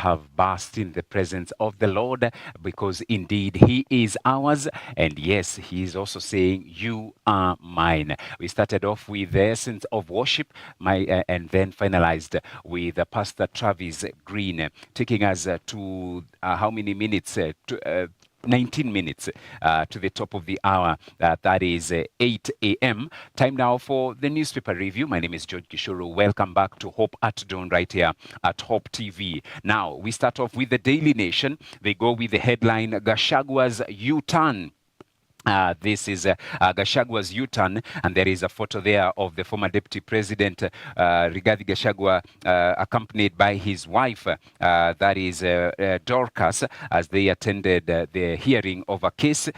have basked in the presence of the Lord, because indeed He is ours. And yes, He is also saying, "You are mine." We started off with the essence of worship, and then finalized with Pastor Travis Green, taking us to how many minutes? 19 minutes to the top of the hour. That is 8 a.m. Time now for the newspaper review. My name is George Gishuru. Welcome back to Hope at Dawn right here at Hope TV. Now, we start off with the Daily Nation. They go with the headline, Gashagua's U-turn. This is Gashagua's U-turn, and there is a photo there of the former Deputy President, Rigathi Gachagua, accompanied by his wife, that is Dorcas, as they attended the hearing of a case,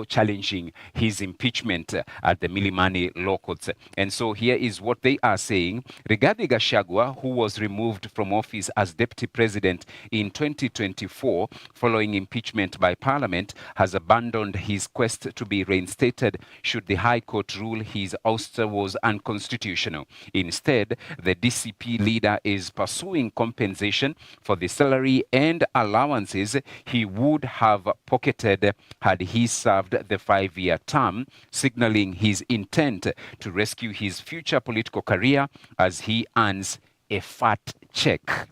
challenging his impeachment at the Milimani Law Courts. And so here is what they are saying. Rigathi Gachagua, who was removed from office as Deputy President in 2024 following impeachment by Parliament, has abandoned his quest to be reinstated should the High Court rule his ouster was unconstitutional. Instead, the DCP leader is pursuing compensation for the salary and allowances he would have pocketed had he served the 5-year term, signaling his intent to rescue his future political career as he earns a fat check.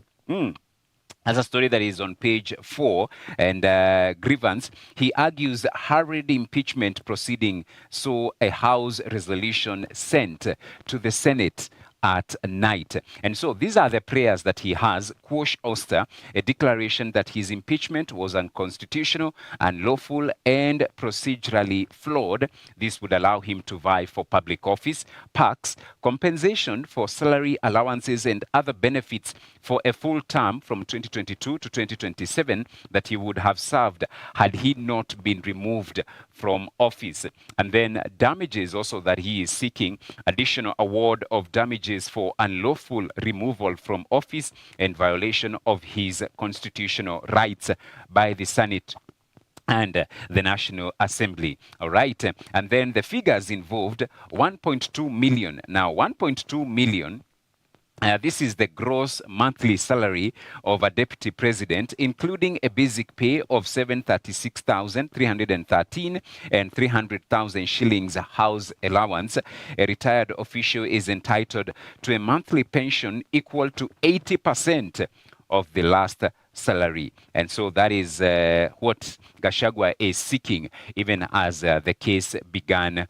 As a story that is on page 4, and grievance, he argues hurried impeachment proceeding saw a House resolution sent to the Senate at night. And so these are the prayers that he has: quash ouster, a declaration that his impeachment was unconstitutional, unlawful, and procedurally flawed. This would allow him to vie for public office, perks, compensation for salary allowances and other benefits for a full term from 2022 to 2027 that he would have served had he not been removed from office. And then damages also that he is seeking: additional award of damages for unlawful removal from office and violation of his constitutional rights by the Senate and the National Assembly. All right. And then the figures involved: 1.2 million. Now, 1.2 million. This is the gross monthly salary of a deputy president, including a basic pay of 736,313 and 300,000 shillings house allowance. A retired official is entitled to a monthly pension equal to 80% of the last salary. And so that is what Gachagua is seeking, even as the case began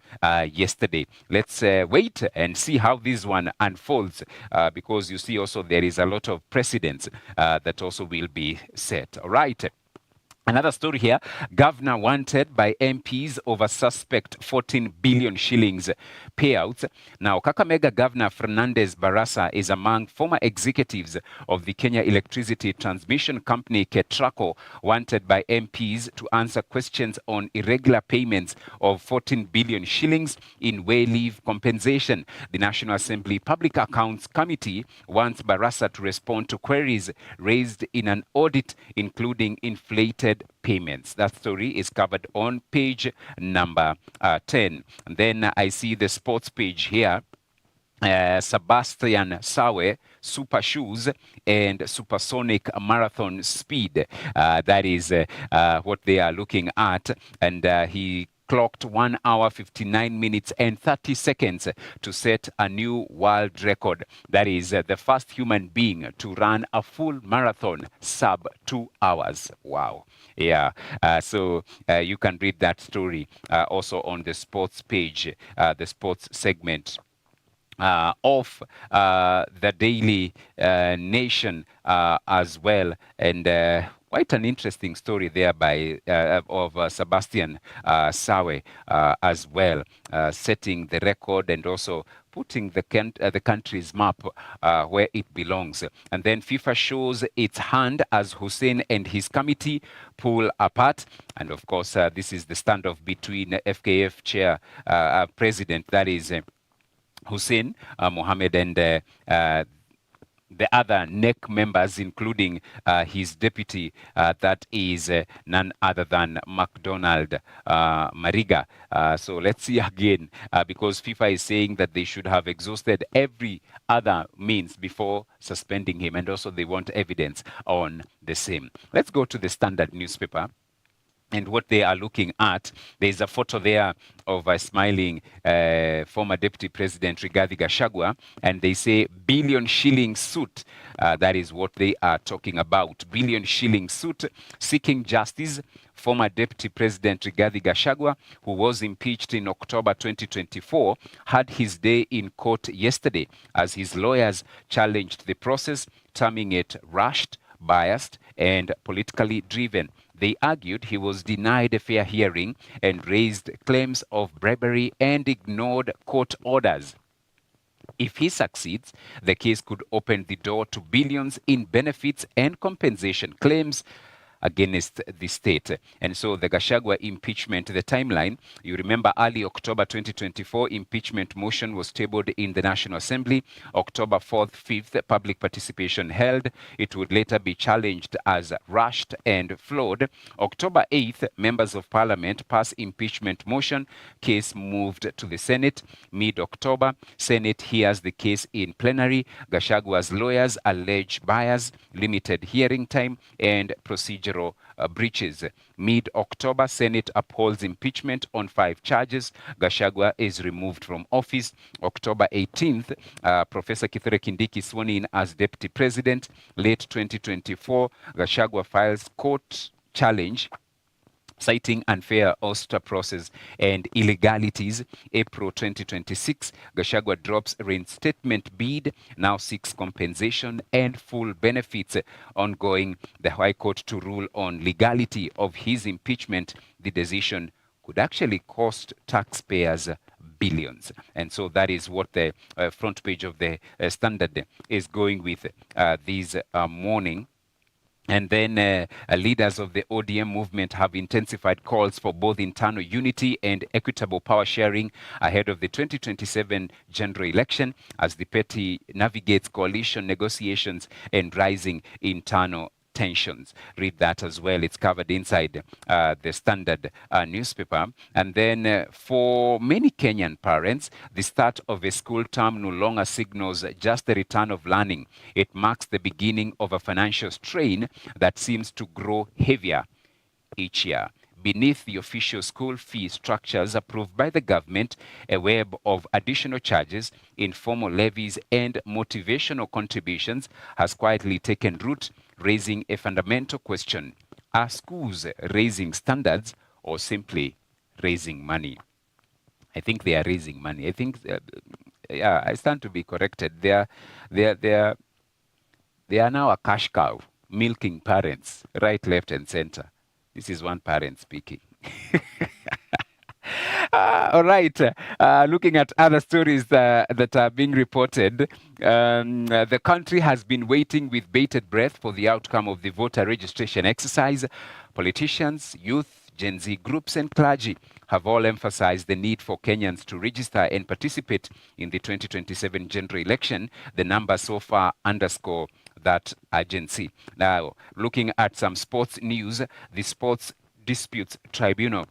yesterday. Let's wait and see how this one unfolds, because you see also there is a lot of precedents that also will be set. All right. Another story here: governor wanted by MPs over suspect 14 billion shillings payouts. Now, Kakamega Governor Fernandez Barasa is among former executives of the Kenya Electricity Transmission Company, KETRACO, wanted by MPs to answer questions on irregular payments of 14 billion shillings in way leave compensation. The National Assembly Public Accounts Committee wants Barasa to respond to queries raised in an audit, including inflated payments. That story is covered on page number 10. And then I see the sports page here. Sebastian Sawe, super shoes and supersonic marathon speed. That is what they are looking at. And he clocked 1 hour, 59 minutes and 30 seconds to set a new world record. That is the first human being to run a full marathon sub 2 hours. Wow. Yeah, so you can read that story also on the sports page, the sports segment of the Daily Nation as well. And quite an interesting story there by of Sebastian Sawe as well, setting the record and also putting the country's map where it belongs. And then FIFA shows its hand as Hussein and his committee pull apart. And of course, this is the standoff between FKF chair president, that is Hussein Mohammed, and the other NEC members, including his deputy, that is none other than McDonald Mariga. So let's see again, because FIFA is saying that they should have exhausted every other means before suspending him, and also they want evidence on the same. Let's go to the Standard newspaper. And what they are looking at, there's a photo there of a smiling former Deputy President Rigathi Gachagua, and they say billion shilling suit. That is what they are talking about. Billion shilling suit seeking justice. Former Deputy President Rigathi Gachagua, who was impeached in October 2024, had his day in court yesterday as his lawyers challenged the process, terming it rushed, biased, and politically driven. They argued he was denied a fair hearing and raised claims of bribery and ignored court orders. If he succeeds, the case could open the door to billions in benefits and compensation claims against the state. And so the Gachagua impeachment, the timeline, you remember early October 2024, impeachment motion was tabled in the National Assembly. October 4th, 5th, public participation held. It would later be challenged as rushed and flawed. October 8th, members of parliament pass impeachment motion. Case moved to the Senate. Mid-October, Senate hears the case in plenary. Gachagua's lawyers allege bias, limited hearing time, and procedural breaches. Mid-October, Senate upholds impeachment on 5 charges. Gachagua is removed from office. October 18th, Professor Kithure Kindiki sworn in as Deputy President. Late 2024, Gachagua files court challenge citing unfair ouster process and illegalities. April 2026, Gachagua drops reinstatement bid, now seeks compensation and full benefits. Ongoing, the High Court to rule on legality of his impeachment. The decision could actually cost taxpayers billions. And so that is what the front page of the Standard is going with this morning. And then leaders of the ODM movement have intensified calls for both internal unity and equitable power sharing ahead of the 2027 general election as the party navigates coalition negotiations and rising internal tensions. Read that as well. It's covered inside the Standard newspaper. And then for many Kenyan parents, the start of a school term no longer signals just the return of learning. It marks the beginning of a financial strain that seems to grow heavier each year. Beneath the official school fee structures approved by the government, a web of additional charges, informal levies, and motivational contributions has quietly taken root, raising a fundamental question. Are schools raising standards or simply raising money? I think they are raising money. I think, yeah, I stand to be corrected. They are now a cash cow, milking parents, right, left, and center. This is one parent speaking. All right. Looking at other stories that are being reported, the country has been waiting with bated breath for the outcome of the voter registration exercise. Politicians, youth, Gen Z groups, and clergy have all emphasized the need for Kenyans to register and participate in the 2027 general election. The numbers so far underscore that urgency. Now, looking at some sports news, the Sports Disputes Tribunal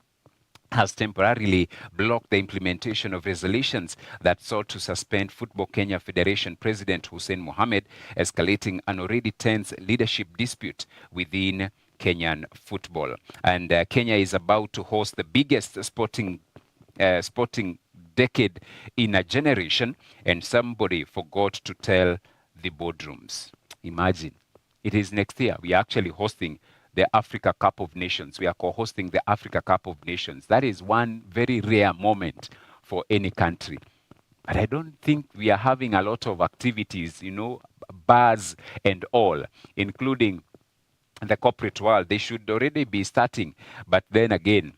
has temporarily blocked the implementation of resolutions that sought to suspend Football Kenya Federation President Hussein Mohamed, escalating an already tense leadership dispute within Kenyan football. And Kenya is about to host the biggest sporting decade in a generation, and somebody forgot to tell the boardrooms. Imagine, it is next year. We are actually hosting the Africa Cup of Nations. We are co-hosting the Africa Cup of Nations. That is one very rare moment for any country. But I don't think we are having a lot of activities, bars and all, including the corporate world. They should already be starting. But then again,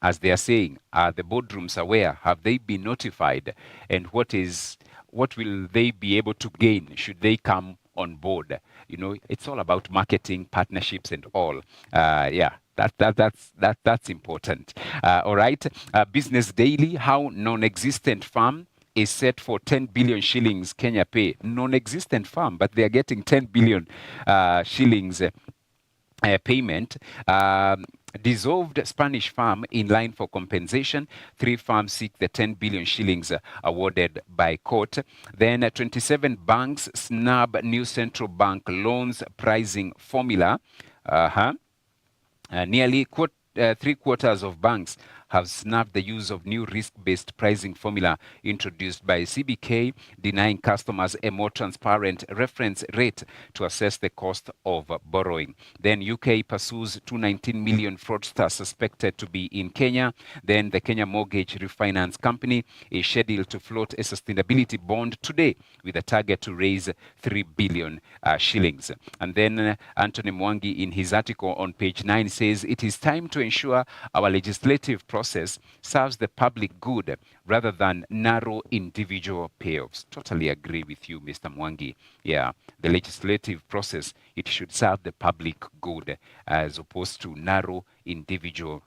as they are saying, are the boardrooms aware? Have they been notified? And what will they be able to gain should they come on board? It's all about marketing, partnerships, and all. That's important. All right. Business Daily: how non-existent farm is set for 10 billion shillings Kenya pay. Non-existent farm, but they are getting 10 billion shillings payment. Dissolved Spanish farm in line for compensation. 3 farms seek the 10 billion shillings awarded by court. Then 27 banks snub new central bank loans pricing formula. Nearly 3/4 of banks have snapped the use of new risk-based pricing formula introduced by CBK, denying customers a more transparent reference rate to assess the cost of borrowing. Then UK pursues 219 million fraudsters suspected to be in Kenya. Then the Kenya Mortgage Refinance Company is scheduled to float a sustainability bond today with a target to raise 3 billion shillings. And then Anthony Mwangi, in his article on page 9, says it is time to ensure our legislative process serves the public good rather than narrow individual payoffs. Totally agree with you, Mr. Mwangi. Yeah, the legislative process, it should serve the public good as opposed to narrow individual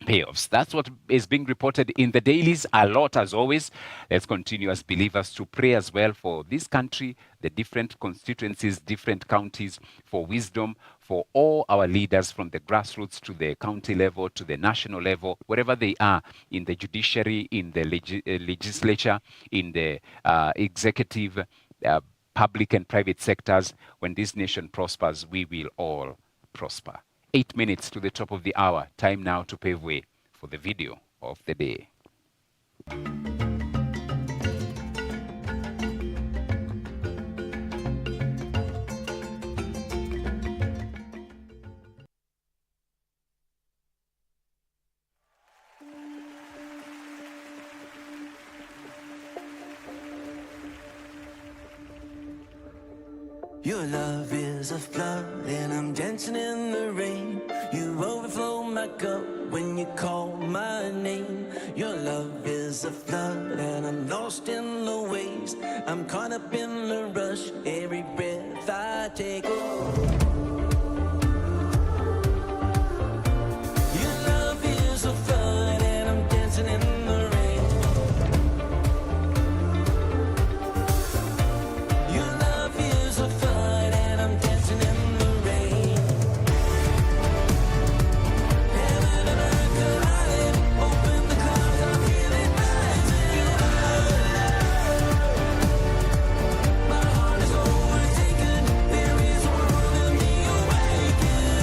payoffs. That's what is being reported in the dailies. A lot, as always. Let's continue as believers to pray as well for this country, the different constituencies, different counties, for wisdom, for all our leaders from the grassroots to the county level, to the national level, wherever they are, in the judiciary, in the legislature, in the executive, public and private sectors. When this nation prospers, we will all prosper. 8 minutes to the top of the hour. Time now to pave way for the video of the day. Your love is a flood and I'm dancing in the rain. You overflow my cup when you call my name. Your love is a flood and I'm lost in the waves. I'm caught up in the rush every breath I take. Your love is a flood and I'm dancing in the rain. Your love is a flood and I'm dancing in the rain. Heaven and earth colliding, open the clouds, I feel it rising. My heart is overtaken, there is a world in me awakened.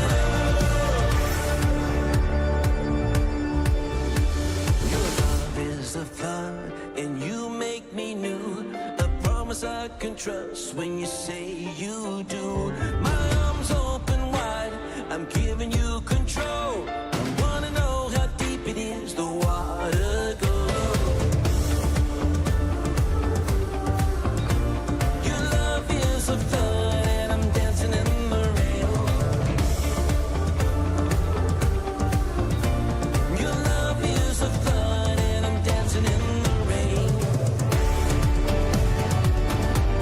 Your love is a flood and you make me new. A promise I can trust when you say you do. My arms open wide, I'm giving you control. I wanna know how deep it is, the water goes. Your love is a flood and I'm dancing in the rain. Your love is a flood and I'm dancing in the rain.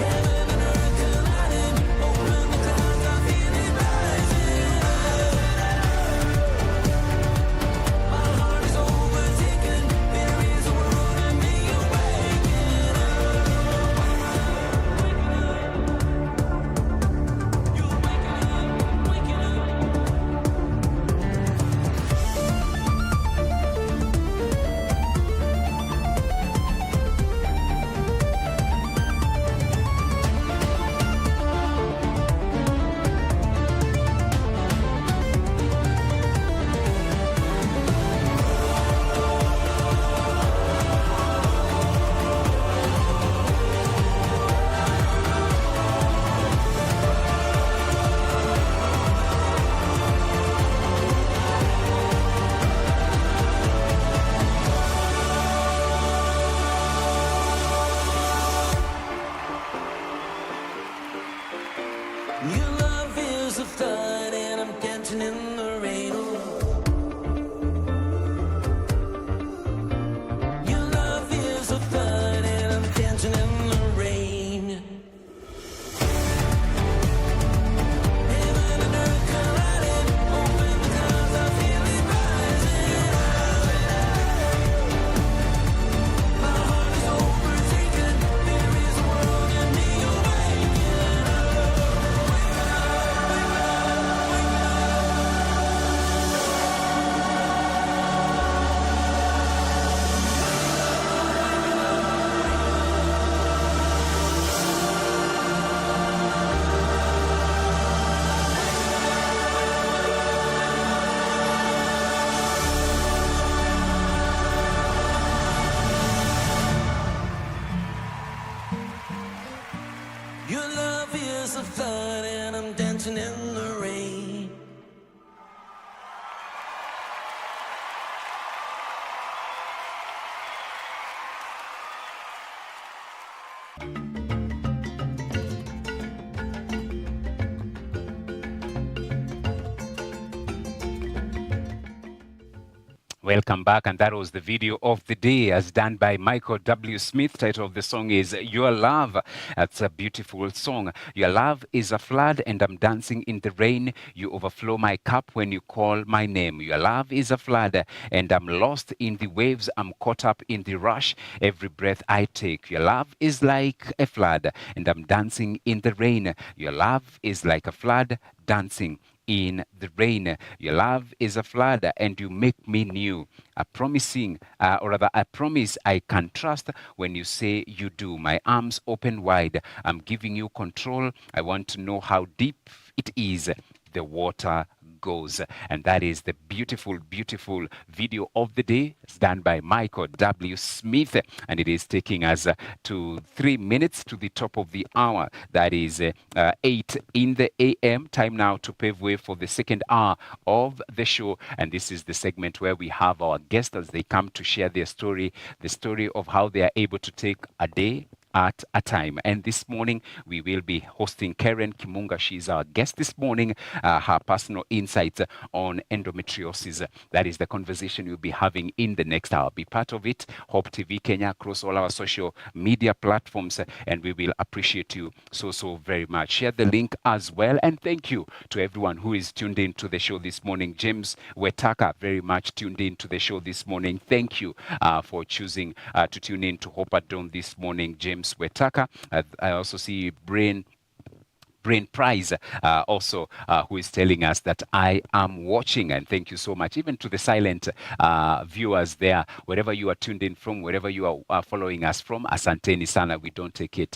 Heaven and earth colliding, open the clouds. dancing in the rain. Welcome back, and that was the video of the day as done by Michael W. Smith. Title of the song is Your Love. That's a beautiful song. Your love is a flood, and I'm dancing in the rain. You overflow my cup when you call my name. Your love is a flood, and I'm lost in the waves. I'm caught up in the rush every breath I take. Your love is like a flood, and I'm dancing in the rain. Your love is like a flood, dancing in the rain. Your love is a flood, and you make me new. A promising, or rather, I promise I can trust when you say you do. My arms open wide. I'm giving you control. I want to know how deep it is. The water goes. And that is the beautiful, beautiful video of the day. It's done by Michael W. Smith, and it is taking us to 3 minutes to the top of the hour. That is 8 in the a.m. Time now to pave way for the second hour of the show. And this is the segment where we have our guests as they come to share their story, the story of how they are able to take a day at a time. And this morning, we will be hosting Karen Kimunga. She's our guest this morning. Her personal insights on endometriosis. That is the conversation we'll be having in the next hour. Be part of it. Hope TV Kenya across all our social media platforms. And we will appreciate you so very much. Share the link as well. And thank you to everyone who is tuned in to the show this morning. James Wetaka, very much tuned in to the show this morning. Thank you for choosing to tune in to Hope at Dawn this morning, James Wetaka. I also see Brain Prize also who is telling us that I am watching, and thank you so much even to the silent viewers there, wherever you are tuned in from, wherever you are following us from. Asanteni sana, we don't take it